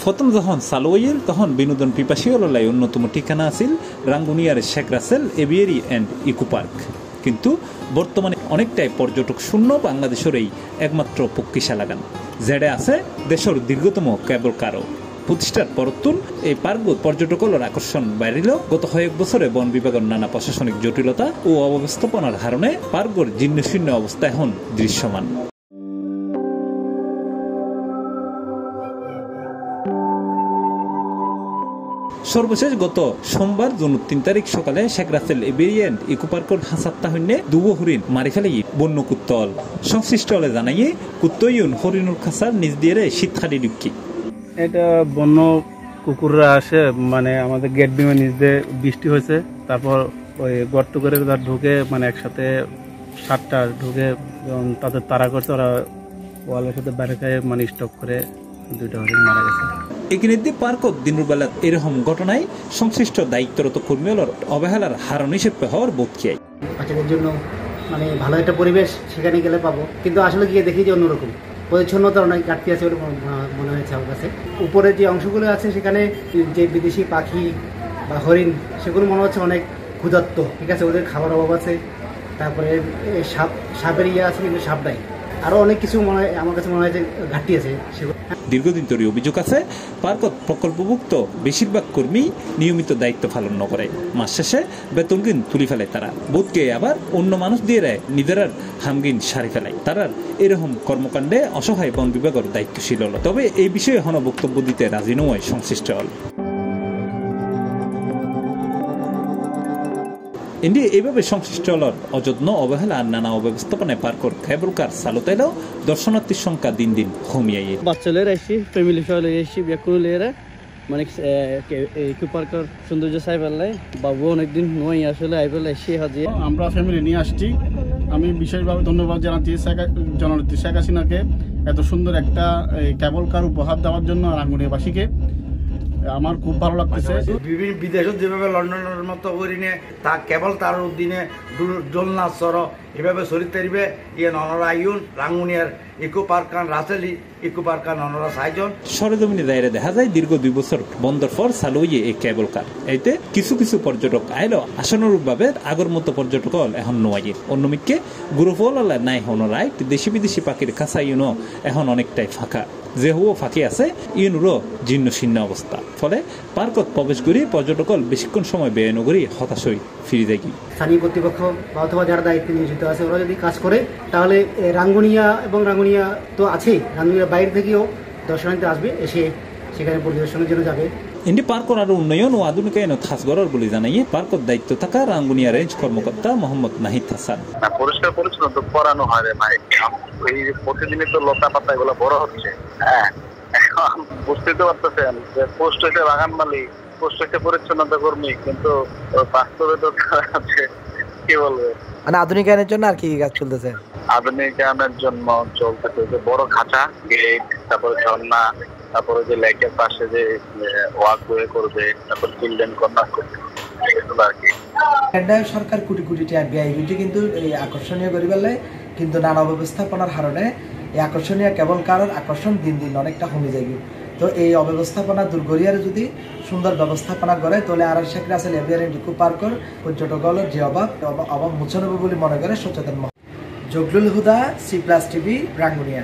প্রথম যখন চালু হইল তখন বিনোদন পিপাসী হলাই অন্যতম ঠিকানা আছিল রাঙ্গুনিয়ার Sheikh Russel aviary and eco park. কিন্তু বর্তমানে অনেকটাই পর্যটক শূন্য বাংলাদেশের এই একমাত্র পক্ষীশা লাগান, যেটা আছে দেশের দীর্ঘতম কেবল কারও প্রতিষ্ঠার পরতুন এই পার্ক পর্যটকদের আকর্ষণ বাড়িল। গত কয়েক বছরে বন বিভাগের নানা প্রশাসনিক জটিলতা ও অব্যবস্থাপনার কারণে পার্কর জীর্ণশীর্ণ অবস্থা এখন দৃশ্যমান। সর্বশেষ গত সোমবার জুন ৩ তারিখ সকালে Sheikh Russel aviary and eco পার্কের হাসাত্তা হইনে দুবো হরিণ মারি ফেলে বন্য কুত্তল সংশ্লিষ্ট হলে জানাইয়ে কুত্তইন হরিণুর খাসার নিজ দিয়ে শীতখালি ডুবকি। এটা বন্য কুকুররা আসে, মানে আমাদের গেট ডিমে নিচ দিয়ে বৃষ্টি হয়েছে, তারপর ওই গর্ত করে তার ঢুকে মানে একসাথে 7টা ঢুকে তাদের তাড়া করছে, ওরা ওয়ালের সাথে বাইরে খায় মানে স্টক করে 2টা হরিণ মারা গেছে। এখানে পার্কত দিনের বেলা এরকম ঘটনায় সংশ্লিষ্ট দায়িত্বরত কর্মীগুলোর অবহেলার হারণ হিসেবে হওয়ার বোধ কি বাচ্চাদের জন্য মানে ভালো একটা পরিবেশ সেখানে গেলে পাবো, কিন্তু আসলে গিয়ে দেখি যে অন্যরকম পরিচ্ছন্নতার অনেক ঘাটতি আছে বলে মনে হয়েছে আমার কাছে। উপরে যে অংশগুলো আছে সেখানে যে বিদেশি পাখি বা হরিণ সেগুলো মনে হচ্ছে অনেক ক্ষুধার্ত, ঠিক আছে, ওদের খাবার অভাব আছে। তারপরে সাপের ইয়ে আছে কিন্তু সাপ নাই, আরও অনেক কিছু মনে হয় আমার কাছে মনে হয় যে ঘাটতি আছে সেগুলো। দীর্ঘদিন ধরে অভিযোগ আছে পার্কত প্রকল্পভুক্ত বেশিরভাগ কর্মী নিয়মিত দায়িত্ব পালন ন করে, মাস শেষে বেতনগিন তুলি ফেলে তারা, বোধকে আবার অন্য মানুষ দিয়ে নিজেরার হামগিন সারি ফেলায়। তারা এরকম কর্মকাণ্ডে অসহায় বন বিভাগের দায়িত্বশীল হল। তবে এই বিষয়ে এখনো বক্তব্য দিতে রাজি নয় সংশ্লিষ্ট হল। ইন্ডিয়া এইভাবে সংশ্লিষ্ট হলর অযত্ন অবহেলা আর নানা অব্যবস্থাপনায় পার্কর কেবল কার চালু তাইলেও দর্শনার্থীর সংখ্যা দিন দিন কমিয়ে বাচ্চাদের আসছি, ফ্যামিলি সহ আসছি, ব্যাকুল এরা মানে ইকো পার্কের সৌন্দর্য চাই পেলাই বাবু অনেকদিন নয় আসলে আইবেল এসে হাজিয়ে আমরা ফ্যামিলি নিয়ে আসছি। আমি বিশেষভাবে ধন্যবাদ জানাচ্ছি জননেত্রী শেখ হাসিনাকে এত সুন্দর একটা কেবল কার উপহার দেওয়ার জন্য রাঙ্গুনিয়াবাসীকে। আমার খুব ভালো লাগতেছে। বিদেশত যেভাবে লন্ডনের মতো করিনে তা কেবল তার দিনে দোলনা চর এভাবে চলি তারিবে ইয়ে ননরা আইন রাঙ্গুনিয়ার ইকো পার্ক রাসেলি ইকো পার্ক ননরা সাইজন সরেজমিনে দায়েরে দেখা যায় দীর্ঘ 2 বছর বন্ধর পর চালু হয়ে এই কেবল কার। এতে কিছু কিছু পর্যটক আইলেও আশানুরূপ ভাবে আগের মতো পর্যটক এখন নোয়াইয়ে অন্যমিককে গ্রুপল নাই হন রাইট দেশি বিদেশি পাখির কাছা ইউনো এখন অনেকটাই ফাঁকা, যে হুও ফাঁকি আছে ইউনুরও জীর্ণশীর্ণ অবস্থা। ফলে পার্কত প্রবেশ করি পর্যটকল বেশিক্ষণ সময় ব্যয় নগরী হতাশ হয়ে ফিরে দেখি। স্থানীয় কর্তৃপক্ষ বা অথবা যারা দায়িত্বে নিয়োজিত আছে ওরা যদি কাজ করে তাহলে রাঙ্গুনিয়া এবং রাঙ্গুনিয়া তো আছেই, রাঙ্গুনিয়ার বাইরে থেকেও দর্শনার্থী আসবে, এসে সেখানে পরিদর্শনের জন্য যাবে। ইন্ডি পার্কর আরো উন্নয়ন ও আধুনিকায়ন খাসগড়র বলে জানাইয়ে পার্কর দায়িত্ব থাকা রাঙ্গুনিয়া রেঞ্জ কর্মকর্তা মোহাম্মদ নাহিদ হাসান। পরিষ্কার পরিচ্ছন্ন তো করানো হয় রে ভাই, এই প্রতিদিনই তো লতা পাতা এগুলো বড় হচ্ছে। হ্যাঁ, এখন বুঝতে তো পারতেছেন যে পোস্ট হইতে বাগান মালিক, পোস্ট হইতে পরিচ্ছন্নতা কর্মী, কিন্তু বাস্তবে তো আছে কি বলবে। মানে আধুনিকায়নের জন্য আর কি কাজ চলতেছে? আধুনিকায়নের জন্য চলতেছে বড় খাঁচা, গেট, তারপরে ঝর্ণা, তারপরে যে লেকের পাশে যে ওয়াক ওয়ে করবে, তারপর চিলড্রেন কর্নার করবে, এগুলো আর কি। সরকার কোটি কোটি টাকা ব্যয় হইতে কিন্তু এই আকর্ষণীয় করি পেলে, কিন্তু নানা ব্যবস্থাপনার কারণে এই আকর্ষণীয় কেবল কারণ আকর্ষণ দিন দিন অনেকটা কমে যাবে। তো এই অব্যবস্থাপনা দূর করিয়ার যদি সুন্দর ব্যবস্থাপনা করে তাহলে আর Sheikh Russel aviary and eco পার্কের পর্যটকদের যে অভাব মোচন হবে বলে মনে করে সচেতন। জগলুল হুদা, C+ TV, রাঙ্গুনিয়া।